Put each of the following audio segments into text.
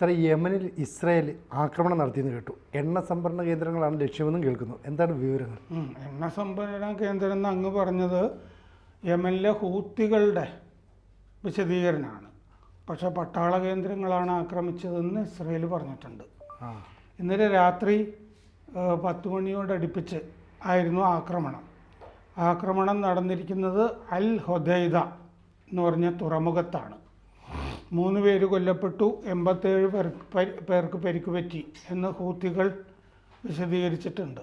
Sir, യമനിൽ Israel ആക്രമണം നടത്തിയെന്ന് കേട്ടു. എണ്ണ സംഭരണ കേന്ദ്രങ്ങളാണ് ലക്ഷ്യമെന്നും കേൾക്കുന്നു. എന്താണ് വിവരങ്ങൾ? എണ്ണ സംഭരണ കേന്ദ്രം എന്ന് അങ്ങ് പറഞ്ഞത് യമനിലെ ഹൂത്തികളുടെ വിശദീകരണമാണ്. പക്ഷേ പട്ടാള കേന്ദ്രങ്ങളാണ് ആക്രമിച്ചതെന്ന് ഇസ്രായേൽ പറഞ്ഞിട്ടുണ്ട്. ഇന്നലെ രാത്രി 10 മണിയോടടുപ്പിച്ച് ആയിരുന്നു ആക്രമണം നടന്നിരിക്കുന്നത് അൽ ഹൊദൈദ എന്ന് പറഞ്ഞ തുറമുഖത്താണ്. 3 പേര് കൊല്ലപ്പെട്ടു, 87 പേർക്ക് പരിക്ക് പറ്റി എന്ന് ഹൂത്തികൾ വിശദീകരിച്ചിട്ടുണ്ട്.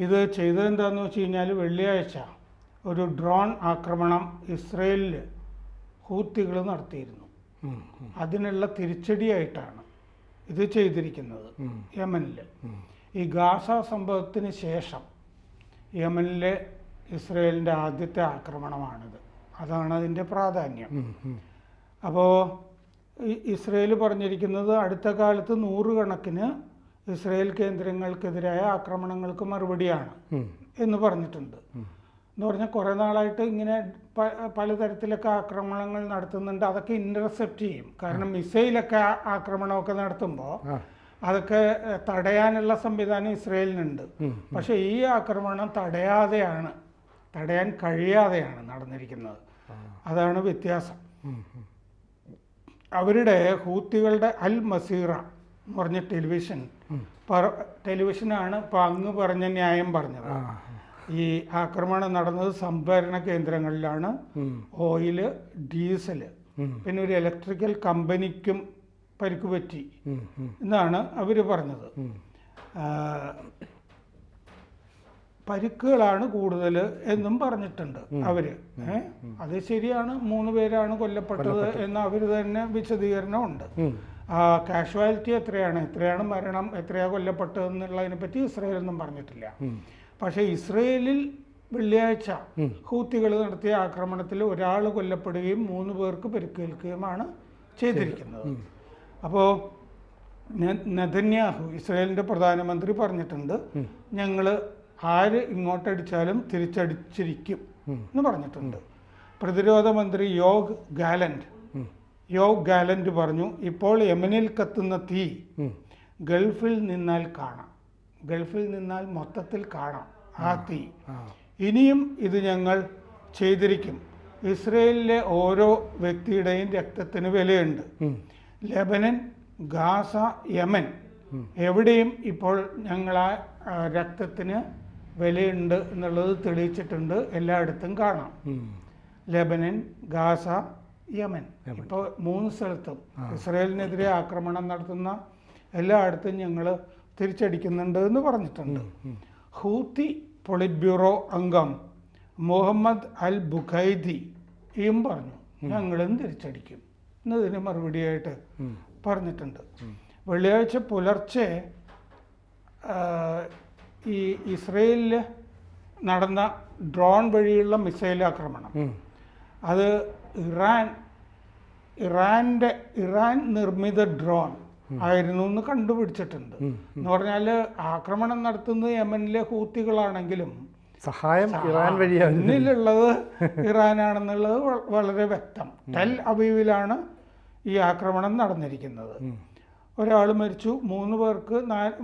ഇത് ചെയ്തതെന്താണെന്ന് വെച്ച് കഴിഞ്ഞാൽ വെള്ളിയാഴ്ച ഒരു ഡ്രോൺ ആക്രമണം ഇസ്രയേലിൽ ഹൂത്തികൾ നടത്തിയിരുന്നു. അതിനുള്ള തിരിച്ചടിയായിട്ടാണ് ഇത് ചെയ്തിരിക്കുന്നത് യമനിൽ. ഈ ഗാസ സംഭവത്തിന് ശേഷം യമനിലെ ഇസ്രയേലിൻ്റെ ആദ്യത്തെ ആക്രമണമാണിത്. അതാണ് അതിൻ്റെ പ്രാധാന്യം. അപ്പോൾ ഇസ്രയേൽ പറഞ്ഞിരിക്കുന്നത് അടുത്ത കാലത്ത് 100 കണക്കിന് ഇസ്രയേൽ കേന്ദ്രങ്ങൾക്കെതിരായ ആക്രമണങ്ങൾക്ക് മറുപടിയാണ് എന്ന് പറഞ്ഞിട്ടുണ്ട്. എന്ന് പറഞ്ഞാൽ കുറേ നാളായിട്ട് ഇങ്ങനെ പലതരത്തിലൊക്കെ ആക്രമണങ്ങൾ നടത്തുന്നുണ്ട്. അതൊക്കെ ഇൻ്റർസെപ്റ്റ് ചെയ്യും. കാരണം മിസൈലൊക്കെ ആക്രമണമൊക്കെ നടത്തുമ്പോൾ അതൊക്കെ തടയാനുള്ള സംവിധാനം ഇസ്രയേലിനുണ്ട്. പക്ഷേ ഈ ആക്രമണം തടയാൻ കഴിയാതെയാണ് നടന്നിരിക്കുന്നത്. അതാണ് വ്യത്യാസം. അവരുടെ ഹൂത്തികളുടെ അൽ മസീറ എന്ന് പറഞ്ഞ ടെലിവിഷനാണ് ഇപ്പോൾ അങ്ങ് പറഞ്ഞ ന്യായം പറഞ്ഞത്. ഈ ആക്രമണം നടന്നത് സംഭരണ കേന്ദ്രങ്ങളിലാണ്. ഓയില്, ഡീസല്, പിന്നെ ഒരു ഇലക്ട്രിക്കൽ കമ്പനിക്കും പരിക്ക് പറ്റി എന്നാണ് അവർ പറഞ്ഞത്. പരിക്കുകളാണ് കൂടുതൽ എന്നും പറഞ്ഞിട്ടുണ്ട് അവർ. അത് ശരിയാണ്, 3 പേരാണ് കൊല്ലപ്പെട്ടത് എന്ന് അവർ തന്നെ വിശദീകരണമുണ്ട്. കാഷ്വാലിറ്റി എത്രയാണ് മരണം, എത്രയാണ് കൊല്ലപ്പെട്ടതെന്നുള്ളതിനെ പറ്റി ഇസ്രയേലൊന്നും പറഞ്ഞിട്ടില്ല. പക്ഷേ ഇസ്രയേലിൽ വെള്ളിയാഴ്ച ഹൂത്തികൾ നടത്തിയ ആക്രമണത്തിൽ ഒരാൾ കൊല്ലപ്പെടുകയും 3 പേർക്ക് പരിക്കേൽക്കുകയുമാണ് ചെയ്തിരിക്കുന്നത്. അപ്പോൾ നെതന്യാഹു, ഇസ്രയേലിൻ്റെ പ്രധാനമന്ത്രി, പറഞ്ഞിട്ടുണ്ട് ഞങ്ങൾ ആര് ഇങ്ങോട്ടടിച്ചാലും തിരിച്ചടിച്ചിരിക്കും എന്ന് പറഞ്ഞിട്ടുണ്ട്. പ്രതിരോധ മന്ത്രി യോവ് ഗാലന്റ് പറഞ്ഞു, ഇപ്പോൾ യമനിൽ കത്തുന്ന തീ ഗൾഫിൽ നിന്നാൽ മൊത്തത്തിൽ കാണാം ആ തീ. ഇനിയും ഇത് ഞങ്ങൾ ചെയ്തിരിക്കും. ഇസ്രയേലിലെ ഓരോ വ്യക്തിയുടെയും രക്തത്തിന് വിലയുണ്ട്. ലെബനൻ, ഗാസ, യമൻ എവിടെയും ഇപ്പോൾ ഞങ്ങൾ ആ രക്തത്തിന് വിലയുണ്ട് എന്നുള്ളത് തെളിയിച്ചിട്ടുണ്ട്. എല്ലായിടത്തും കാണാം. ലെബനൻ, ഗാസ, യമൻ, ഇപ്പോൾ 3 സ്ഥലത്തും ഇസ്രയേലിനെതിരെ ആക്രമണം നടത്തുന്ന എല്ലായിടത്തും ഞങ്ങൾ തിരിച്ചടിക്കുന്നുണ്ട് എന്ന് പറഞ്ഞിട്ടുണ്ട്. ഹൂത്തി പൊളിറ്റ് ബ്യൂറോ അംഗം മുഹമ്മദ് അൽ ബുഖൈദിയും പറഞ്ഞു ഞങ്ങളും തിരിച്ചടിക്കും എന്നതിന് മറുപടിയായിട്ട് പറഞ്ഞിട്ടുണ്ട്. വെള്ളിയാഴ്ച പുലർച്ചെ ഈ ഇസ്രയേലിൽ നടന്ന ഡ്രോൺ വഴിയുള്ള മിസൈൽ ആക്രമണം അത് ഇറാൻ നിർമ്മിത ഡ്രോൺ ആയിരുന്നു എന്ന് കണ്ടുപിടിച്ചിട്ടുണ്ട്. എന്ന് പറഞ്ഞാൽ ആക്രമണം നടത്തുന്നത് യമനിലെ ഹൂത്തികളാണെങ്കിലും സഹായം ഇറാൻ വഴിയാണ്, മുന്നിലുള്ളത് ഇറാനാണെന്നുള്ളത് വളരെ വ്യക്തം. ടെൽ അവീവിലാണ് ഈ ആക്രമണം നടന്നിരിക്കുന്നത്. ഒരാൾ മരിച്ചു, 3 പേർക്ക്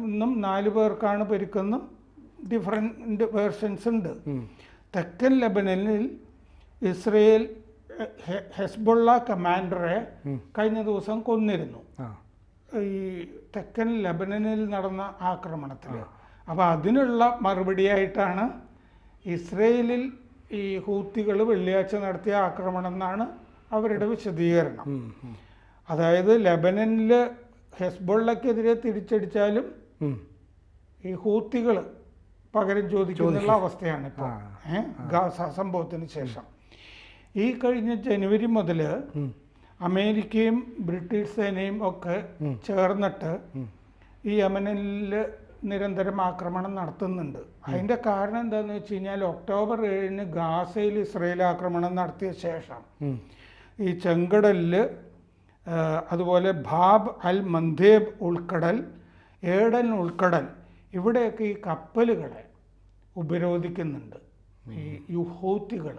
ഇന്നും 4 പേർക്കാണ് പരിക്കെന്നും ഡിഫറെൻ്റ് വേർഷൻസ് ഉണ്ട്. തെക്കൻ ലെബനനിൽ ഇസ്രയേൽ ഹെസ്ബുള്ള കമാൻഡറെ കഴിഞ്ഞ ദിവസം കൊന്നിരുന്നു ഈ തെക്കൻ ലെബനനിൽ നടന്ന ആക്രമണത്തിൽ. അപ്പോൾ അതിനുള്ള മറുപടിയായിട്ടാണ് ഇസ്രയേലിൽ ഈ ഹൂത്തികൾ വെള്ളിയാഴ്ച നടത്തിയ ആക്രമണം എന്നാണ് അവരുടെ വിശദീകരണം. അതായത് ലെബനനിൽ ഹെസ്ബുള്ളക്കെതിരെ തിരിച്ചടിച്ചാലും ഈ ഹൂത്തികൾ പകരം ചോദിക്കുന്നുള്ള അവസ്ഥയാണ് ഇപ്പോൾ ഗാസ സംഭവത്തിന് ശേഷം. ഈ കഴിഞ്ഞ ജനുവരി മുതൽ അമേരിക്കയും ബ്രിട്ടീഷ് സേനയും ഒക്കെ ചേർന്നിട്ട് ഈ യമനിൽ നിരന്തരം ആക്രമണം നടത്തുന്നുണ്ട്. അതിൻ്റെ കാരണം എന്താണെന്ന് വെച്ച് കഴിഞ്ഞാൽ ഒക്ടോബർ 7 ഗാസയിൽ ഇസ്രയേൽ ആക്രമണം നടത്തിയ ശേഷം ഈ ചെങ്കടലിൽ, അതുപോലെ ബാബ് അൽ മന്ദേബ് ഉൾക്കടൽ, ഏഡൻ ഉൾക്കടൽ, ഇവിടെയൊക്കെ ഈ കപ്പലുകളെ ഉപരോധിക്കുന്നുണ്ട് ഈ ഹൂത്തികൾ.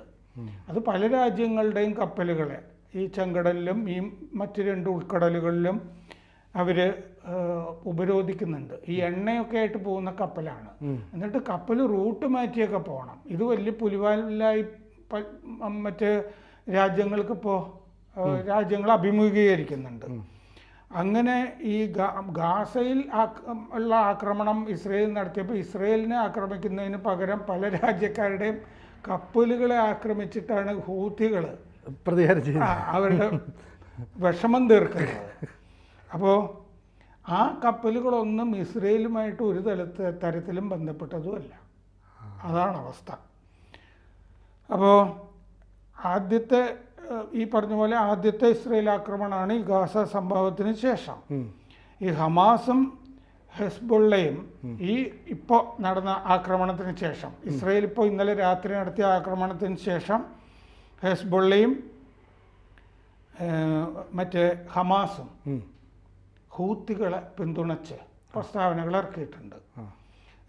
അത് പല രാജ്യങ്ങളുടെയും കപ്പലുകളെ ഈ ചെങ്കടലിലും ഈ മറ്റ് 2 ഉൾക്കടലുകളിലും അവർ ഉപരോധിക്കുന്നുണ്ട്. ഈ എണ്ണയൊക്കെ ആയിട്ട് പോകുന്ന കപ്പലാണ്. എന്നിട്ട് കപ്പൽ റൂട്ട് മാറ്റിയൊക്കെ പോകണം. ഇത് വലിയ പുലിവാലായി മറ്റ് രാജ്യങ്ങൾക്കിപ്പോൾ രാജ്യങ്ങൾ അഭിമുഖീകരിക്കുന്നുണ്ട്. അങ്ങനെ ഈ ഗാസയിൽ ഉള്ള ആക്രമണം ഇസ്രയേൽ നടത്തിയപ്പോൾ ഇസ്രയേലിനെ ആക്രമിക്കുന്നതിന് പകരം പല രാജ്യക്കാരുടെയും കപ്പലുകളെ ആക്രമിച്ചിട്ടാണ് ഹൂത്തികൾ അവരുടെ വിഷമം തീർക്കുന്നത്. അപ്പോൾ ആ കപ്പലുകളൊന്നും ഇസ്രയേലുമായിട്ട് ഒരു തരത്തിലും ബന്ധപ്പെട്ടതുമല്ല. അതാണ് അവസ്ഥ. അപ്പോൾ ആദ്യത്തെ ഈ പറഞ്ഞ പോലെ ആദ്യത്തെ ഇസ്രയേൽ ആക്രമണമാണ് ഈ ഗാസ സംഭവത്തിന് ശേഷം. ഈ ഹമാസും ഹെസ്ബുള്ളയും ഈ ഇപ്പോൾ നടന്ന ആക്രമണത്തിന് ശേഷം, ഇസ്രയേൽ ഇപ്പോൾ ഇന്നലെ രാത്രി നടത്തിയ ആക്രമണത്തിന് ശേഷം ഹെസ്ബുള്ളയും മറ്റേ ഹമാസും ഹൂത്തികളെ പിന്തുണച്ച് പ്രസ്താവനകൾ ഇറക്കിയിട്ടുണ്ട്.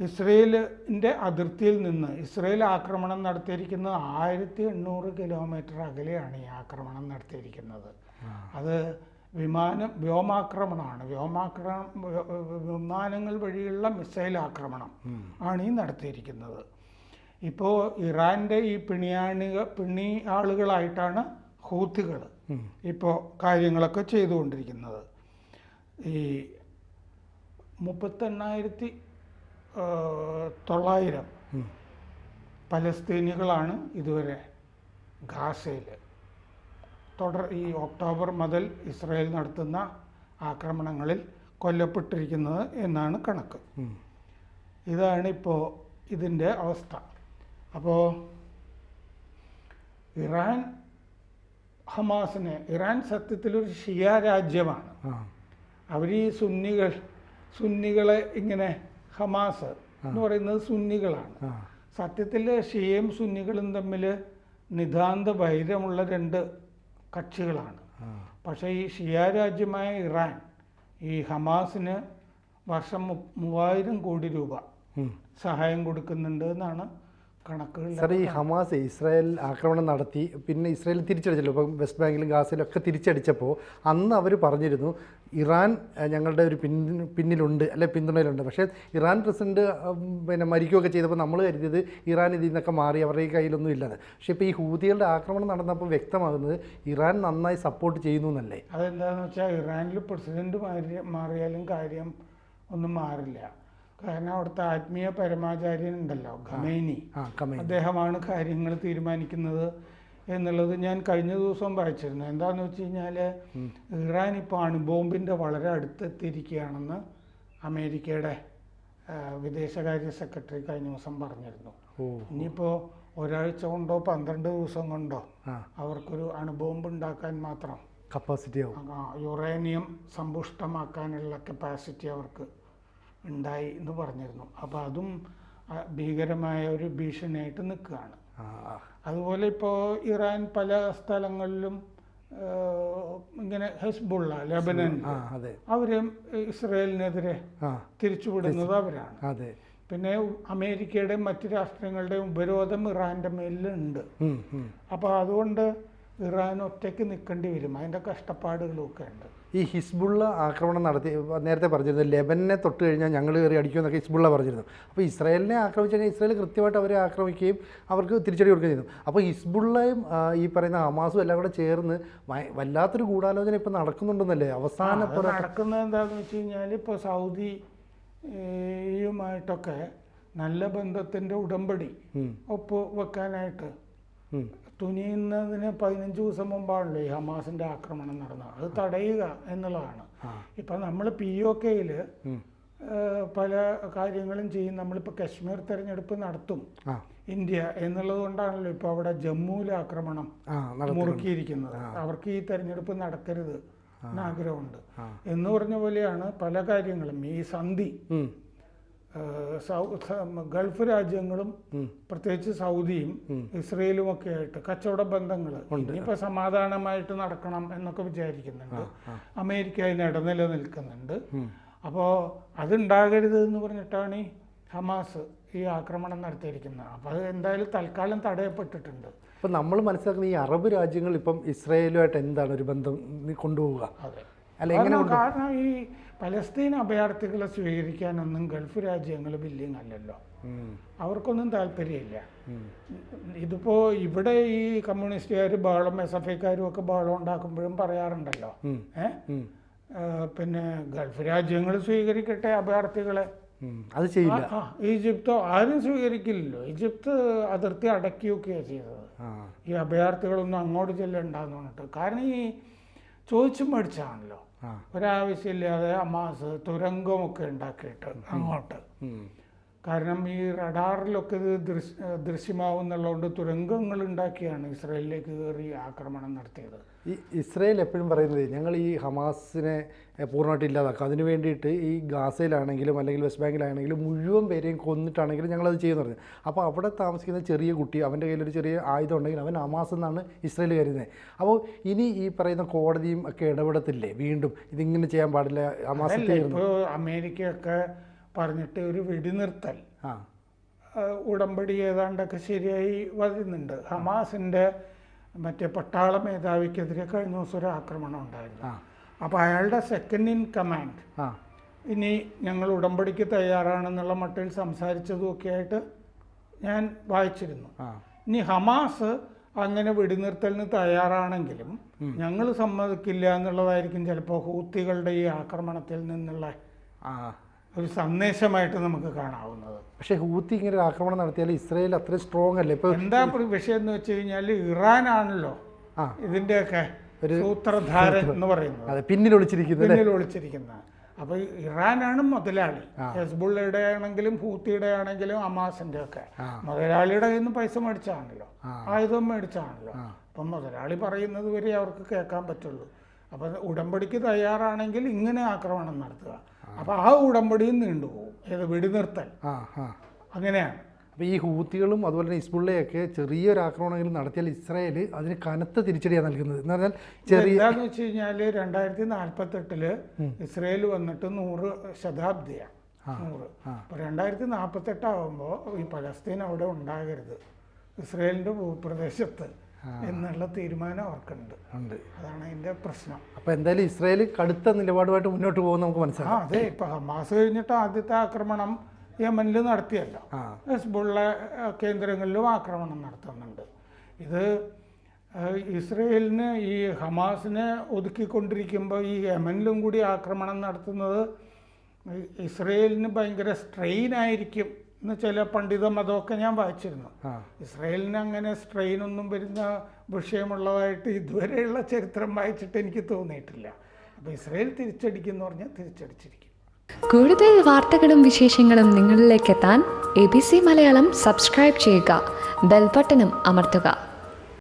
ഇസ്രയേലിൻ്റെ അതിർത്തിയിൽ നിന്ന് ഇസ്രയേൽ ആക്രമണം നടത്തിയിരിക്കുന്നത് 1800 കിലോമീറ്റർ അകലെയാണ് ഈ ആക്രമണം നടത്തിയിരിക്കുന്നത്. അത് വ്യോമാക്രമണമാണ്. വിമാനങ്ങൾ വഴിയുള്ള മിസൈൽ ആക്രമണം ആണ് ഈ നടത്തിയിരിക്കുന്നത്. ഇപ്പോൾ ഇറാൻ്റെ ഈ പിണി ആളുകളായിട്ടാണ് ഹൂത്തികൾ ഇപ്പോൾ കാര്യങ്ങളൊക്കെ ചെയ്തുകൊണ്ടിരിക്കുന്നത്. ഈ 38,900 പലസ്തീനികളാണ് ഇതുവരെ ഗാസയിൽ ഈ ഒക്ടോബർ മുതൽ ഇസ്രായേൽ നടത്തുന്ന ആക്രമണങ്ങളിൽ കൊല്ലപ്പെട്ടിരിക്കുന്നത് എന്നാണ് കണക്ക്. ഇതാണിപ്പോൾ ഇതിൻ്റെ അവസ്ഥ. അപ്പോൾ ഇറാൻ സത്യത്തിലൊരു ഷിയ രാജ്യമാണ്. അവർ ഈ സുന്നികളെ ഇങ്ങനെ, ഹമാസ് എന്ന് പറയുന്നത് സുന്നികളാണ്. സത്യത്തിൽ ഷിയയും സുന്നികളും തമ്മിൽ നിതാന്ത വൈരമുള്ള രണ്ട് കക്ഷികളാണ്. പക്ഷേ ഈ ഷിയ രാജ്യമായ ഇറാൻ ഈ ഹമാസിന് വർഷം 3000 കോടി രൂപ സഹായം കൊടുക്കുന്നുണ്ട് എന്നാണ് കണക്കുകൾ. സാർ, ഈ ഹമാസ് ഇസ്രായേൽ ആക്രമണം നടത്തി പിന്നെ ഇസ്രായേൽ തിരിച്ചടിച്ചല്ലോ. ഇപ്പം വെസ്റ്റ് ബാങ്കിലും ഗാസയിലും ഒക്കെ തിരിച്ചടിച്ചപ്പോൾ അന്ന് അവർ പറഞ്ഞിരുന്നു ഇറാൻ ഞങ്ങളുടെ ഒരു പിന്നിലുണ്ട്, അല്ലെ പിന്തുണയിലുണ്ട്. പക്ഷേ ഇറാൻ പ്രസിഡന്റ് പിന്നെ മരിക്കുകയൊക്കെ ചെയ്തപ്പോൾ നമ്മൾ കരുതിയത് ഇറാൻ ഇതിൽ നിന്നൊക്കെ മാറി അവരുടെ കയ്യിലൊന്നും ഇല്ലാതെ. പക്ഷേ ഇപ്പോൾ ഈ ഹൂതികളുടെ ആക്രമണം നടന്നപ്പോൾ വ്യക്തമാകുന്നത് ഇറാൻ നന്നായി സപ്പോർട്ട് ചെയ്യുന്നു എന്നല്ലേ. അതെന്താണെന്ന് വെച്ചാൽ ഇറാനിൽ പ്രസിഡന്റ് മാറിയാലും കാര്യം ഒന്നും മാറില്ല. കാരണം അവിടുത്തെ ആത്മീയ പരമാചാര്യൻ ഉണ്ടല്ലോ, ഖമേനി, അദ്ദേഹമാണ് കാര്യങ്ങൾ തീരുമാനിക്കുന്നത് എന്നുള്ളത് ഞാൻ കഴിഞ്ഞ ദിവസം വായിച്ചിരുന്നു. എന്താണെന്ന് വെച്ച് കഴിഞ്ഞാൽ ഇറാൻ ഇപ്പോൾ അണുബോംബിൻ്റെ വളരെ അടുത്തെത്തിയിരിക്കുകയാണെന്ന് അമേരിക്കയുടെ വിദേശകാര്യ സെക്രട്ടറി കഴിഞ്ഞ ദിവസം പറഞ്ഞിരുന്നു. ഇനിയിപ്പോൾ ഒരാഴ്ച കൊണ്ടോ 12 ദിവസം കൊണ്ടോ അവർക്കൊരു അണുബോംബ് ഉണ്ടാക്കാൻ മാത്രം കപ്പാസിറ്റി ആവും. യുറേനിയം സമ്പുഷ്ടമാക്കാനുള്ള കപ്പാസിറ്റി അവർക്ക് ഉണ്ടായി എന്ന് പറഞ്ഞിരുന്നു. അപ്പോൾ അതും ഭീകരമായ ഒരു ഭീഷണിയായിട്ട് നിൽക്കുകയാണ്. അതുപോലെ ഇപ്പോൾ ഇറാൻ പല സ്ഥലങ്ങളിലും ഇങ്ങനെ ഹെസ്ബുള്ള, ലെബനൻ, അവരും ഇസ്രയേലിനെതിരെ തിരിച്ചുവിടുന്നത് അവരാണ്. പിന്നെ അമേരിക്കയുടെയും മറ്റു രാഷ്ട്രങ്ങളുടെയും ഉപരോധം ഇറാൻ്റെ മേലിലുണ്ട്. അപ്പോൾ അതുകൊണ്ട് ഇറാൻ ഒറ്റയ്ക്ക് നിൽക്കേണ്ടി വരും. അതിൻ്റെ കഷ്ടപ്പാടുകളൊക്കെ ഉണ്ട്. ഈ ഹിസ്ബുള്ള ആക്രമണം നടത്തി നേരത്തെ പറഞ്ഞിരുന്നു, ലെബനെ തൊട്ട് കഴിഞ്ഞാൽ ഞങ്ങൾ കയറി അടിക്കുമെന്നൊക്കെ ഹിസ്ബുള്ള പറഞ്ഞിരുന്നു. അപ്പോൾ ഇസ്രായേലിനെ ആക്രമിച്ചു കഴിഞ്ഞാൽ ഇസ്രായേൽ കൃത്യമായിട്ട് അവരെ ആക്രമിക്കുകയും അവർക്ക് തിരിച്ചടി കൊടുക്കുകയും ചെയ്തു. അപ്പോൾ ഹിസ്ബുള്ളയും ഈ പറയുന്ന ഹമാസും എല്ലാം കൂടെ ചേർന്ന് വല്ലാത്തൊരു ഗൂഢാലോചന ഇപ്പോൾ നടക്കുന്നുണ്ടെന്നല്ലേ അവസാനം നടക്കുന്നത്. എന്താണെന്ന് വെച്ച് കഴിഞ്ഞാൽ ഇപ്പോൾ സൗദിയുമായിട്ടൊക്കെ നല്ല ബന്ധത്തിൻ്റെ ഉടമ്പടി ഒപ്പുവെക്കാനായിട്ട് തുനിയുന്നതിന് 15 ദിവസം മുമ്പാണല്ലോ ഈ ഹമാസിൻ്റെ ആക്രമണം നടന്നത്. അത് തടയുക എന്നുള്ളതാണ്. ഇപ്പം നമ്മൾ POKയിൽ പല കാര്യങ്ങളും ചെയ്യും. നമ്മളിപ്പോൾ കശ്മീർ തെരഞ്ഞെടുപ്പ് നടത്തും ഇന്ത്യ എന്നുള്ളത് കൊണ്ടാണല്ലോ ഇപ്പോൾ അവിടെ ജമ്മുവിൽ ആക്രമണം മുറുക്കിയിരിക്കുന്നത്. അവർക്ക് ഈ തെരഞ്ഞെടുപ്പ് നടക്കരുത് എന്നാഗ്രഹമുണ്ട്. എന്ന് പറഞ്ഞ പോലെയാണ് പല കാര്യങ്ങളും. ഈ സന്ധി ഗൾഫ് രാജ്യങ്ങളും പ്രത്യേകിച്ച് സൗദിയും ഇസ്രയേലും ഒക്കെ ആയിട്ട് കച്ചവട ബന്ധങ്ങൾ ഇനിയിപ്പോൾ സമാധാനമായിട്ട് നടക്കണം എന്നൊക്കെ വിചാരിക്കുന്നുണ്ട്. അമേരിക്ക അതിന് ഇടനില നിൽക്കുന്നുണ്ട്. അപ്പോൾ അതുണ്ടാകരുത് എന്ന് പറഞ്ഞിട്ടാണ് ഈ ഹമാസ് ഈ ആക്രമണം നടത്തിയിരിക്കുന്നത്. അപ്പോൾ അത് എന്തായാലും തൽക്കാലം തടയപ്പെട്ടിട്ടുണ്ട്. ഇപ്പം നമ്മൾ മനസ്സിലാക്കുന്ന ഈ അറബ് രാജ്യങ്ങൾ ഇപ്പം ഇസ്രയേലുമായിട്ട് എന്താണ് ഒരു ബന്ധം കൊണ്ടുപോവുക? അതെ, അല്ല എങ്ങനെ കാരണം ഈ പലസ്തീൻ അഭയാർത്ഥികളെ സ്വീകരിക്കാനൊന്നും ഗൾഫ് രാജ്യങ്ങൾ ബില്ലിങ് അല്ലല്ലോ, അവർക്കൊന്നും താല്പര്യമില്ല. ഇതിപ്പോൾ ഇവിടെ ഈ കമ്മ്യൂണിസ്റ്റുകാർ ബഹളം SFIക്കാരും ഒക്കെ ബഹളം ഉണ്ടാക്കുമ്പോഴും പറയാറുണ്ടല്ലോ, പിന്നെ ഗൾഫ് രാജ്യങ്ങൾ സ്വീകരിക്കട്ടെ അഭയാർത്ഥികളെ, അത് ചെയ്യില്ല. ഈജിപ്തോ ആരും സ്വീകരിക്കില്ലല്ലോ. ഈജിപ്ത് അതിർത്തി അടക്കിയൊക്കെയാണ് ചെയ്തത് ഈ അഭയാർത്ഥികളൊന്നും അങ്ങോട്ട് ചെല്ലണ്ടെന്ന് പറഞ്ഞിട്ട്. കാരണം ഈ ചോദിച്ചും പഠിച്ചാണല്ലോ, ഒരാവശ്യമില്ലാതെ ഹമാസ് തുരങ്കമൊക്കെ ഉണ്ടാക്കിയിട്ട് അങ്ങോട്ട്. കാരണം ഈ റഡാറിലൊക്കെ ഇത് ദൃശ്യമാവുന്നുള്ളതുകൊണ്ട് തുരങ്കങ്ങൾ ഉണ്ടാക്കിയാണ് ഇസ്രായേലിലേക്ക് കയറി ആക്രമണം നടത്തിയത്. ഈ ഇസ്രായേൽ എപ്പോഴും പറയുന്നത് ഞങ്ങൾ ഈ ഹമാസിനെ പൂർണ്ണമായിട്ട് ഇല്ലാതാക്കും, അതിന് വേണ്ടിയിട്ട് ഈ ഗാസയിലാണെങ്കിലും അല്ലെങ്കിൽ വെസ്റ്റ് ബാങ്കിലാണെങ്കിലും മുഴുവൻ പേരെയും കൊന്നിട്ടാണെങ്കിലും ഞങ്ങളത് ചെയ്യുന്നത്. അപ്പോൾ അവിടെ താമസിക്കുന്ന ചെറിയ കുട്ടി, അവൻ്റെ കയ്യിലൊരു ചെറിയ ആയുധം ഉണ്ടെങ്കിൽ അവൻ ഹമാസ് എന്നാണ് ഇസ്രായേൽ കരുതുന്നത്. അപ്പോൾ ഇനി ഈ പറയുന്ന കോടതിയും ഒക്കെ ഇടപെടത്തില്ലേ വീണ്ടും ഇതിങ്ങനെ ചെയ്യാൻ പാടില്ല ഹമാസ്? ഇപ്പോൾ അമേരിക്കയൊക്കെ പറഞ്ഞിട്ട് ഒരു വെടിനിർത്തൽ ഉടമ്പടി ഏതാണ്ടൊക്കെ ശരിയായി വരുന്നുണ്ട്. ഹമാസിൻ്റെ മറ്റേ പട്ടാള മേധാവിക്കെതിരെ കഴിഞ്ഞ ദിവസം ഒരു ആക്രമണം ഉണ്ടായിരുന്നു. അപ്പോൾ അയാളുടെ സെക്കൻഡ് ഇൻ കമാൻഡ് ഇനി ഞങ്ങൾ ഉടമ്പടിക്ക് തയ്യാറാണെന്നുള്ള മട്ടിൽ സംസാരിച്ചതുമൊക്കെ ആയിട്ട് ഞാൻ വായിച്ചിരുന്നു. ഇനി ഹമാസ് അങ്ങനെ വെടിനിർത്തലിന് തയ്യാറാണെങ്കിലും ഞങ്ങൾ സമ്മതിക്കില്ല എന്നുള്ളതായിരിക്കും ചിലപ്പോൾ ഹൂത്തികളുടെ ഈ ആക്രമണത്തിൽ നിന്നുള്ള ഒരു സന്ദേശമായിട്ട് നമുക്ക് കാണാവുന്നത്. പക്ഷേ ഹൂത്തി ഇങ്ങനെ ഒരു ആക്രമണം നടത്തിയാൽ ഇസ്രായേൽ അത്രയും സ്ട്രോങ് അല്ലേ? ഇപ്പോൾ എന്താ വിഷയം എന്ന് വെച്ച് കഴിഞ്ഞാൽ ഇറാനാണല്ലോ ഇതിൻ്റെയൊക്കെ ഒരു സൂത്രധാരൻ എന്ന് പറയുന്നത്, പിന്നിൽ ഒളിച്ചിരിക്കുന്ന. അപ്പോൾ ഇറാനാണ് മുതലാളി. ഹെസ്ബുള്ളയുടെ ആണെങ്കിലും ഹൂത്തിയുടെ ആണെങ്കിലും ഹമാസിൻ്റെ ഒക്കെ മുതലാളിയുടെ കയ്യിൽ നിന്ന് പൈസ മേടിച്ചാണല്ലോ, ആയുധം മേടിച്ചാണല്ലോ. അപ്പം മുതലാളി പറയുന്നത് വരെ അവർക്ക് കേൾക്കാൻ പറ്റുള്ളൂ. അപ്പം ഉടമ്പടിക്ക് തയ്യാറാണെങ്കിൽ ഇങ്ങനെ ആക്രമണം നടത്തുക. അപ്പോൾ ആ ഉടമ്പടിയും നീണ്ടുപോകും, ഏത് വെടിനിർത്തൽ. അങ്ങനെയാണ്. അപ്പോൾ ഈ ഹൂത്തികളും അതുപോലെ തന്നെ ഹിസ്ബുള്ളയൊക്കെ ചെറിയൊരു ആക്രമണമെങ്കിലും നടത്തിയാൽ ഇസ്രായേൽ അതിന് കനത്ത തിരിച്ചടിയാണ് നൽകുന്നത്. എന്ന് പറഞ്ഞാൽ എന്താണെന്ന് വെച്ച് കഴിഞ്ഞാൽ 2048 ഇസ്രായേൽ വന്നിട്ട് 100 ശതാബ്ദിയാണ്. 100. അപ്പോൾ 2048 ആകുമ്പോൾ ഈ പലസ്തീൻ അവിടെ ഉണ്ടാകരുത്, ഇസ്രായേലിൻ്റെ ഭൂപ്രദേശത്ത് എന്നുള്ള തീരുമാനം അവർക്കുണ്ട്. അതാണ് അതിൻ്റെ പ്രശ്നം. അപ്പോൾ എന്തായാലും ഇസ്രായേൽ കടുത്ത നിലപാടുമായിട്ട് മുന്നോട്ട് പോകുന്ന നമുക്ക് മനസ്സിലാക്കാം. അതെ, ഇപ്പം ഹമാസ് കഴിഞ്ഞിട്ട് ആദ്യത്തെ ആക്രമണം യമനിൽ നടത്തിയല്ലോ, ഹെസ്ബുള്ള കേന്ദ്രങ്ങളിലും ആക്രമണം നടത്തുന്നുണ്ട്. ഇത് ഇസ്രായേലിന് ഈ ഹമാസിനെ ഒതുക്കിക്കൊണ്ടിരിക്കുമ്പോൾ ഈ യമനിലും കൂടി ആക്രമണം നടത്തുന്നത് ഇസ്രായേലിന് ഭയങ്കര സ്ട്രെയിൻ ആയിരിക്കും എന്ന് ചില പണ്ഡിത മതമൊക്കെ ഞാൻ വായിച്ചിരുന്നു. ഇസ്രായേലിന് അങ്ങനെ സ്ട്രെയിനൊന്നും വരുന്ന വിഷയമുള്ളതായിട്ട് ഇതുവരെയുള്ള ചരിത്രം വായിച്ചിട്ട് എനിക്ക് തോന്നിയിട്ടില്ല. അപ്പോൾ ഇസ്രായേൽ തിരിച്ചടിക്കുമെന്ന് പറഞ്ഞാൽ തിരിച്ചടിച്ചിരിക്കും. കൂടുതൽ വാർത്തകളും വിശേഷങ്ങളും നിങ്ങളിലേക്ക് എത്താൻ ABC മലയാളം സബ്സ്ക്രൈബ് ചെയ്യുക, ബെൽ ബട്ടണും അമർത്തുക.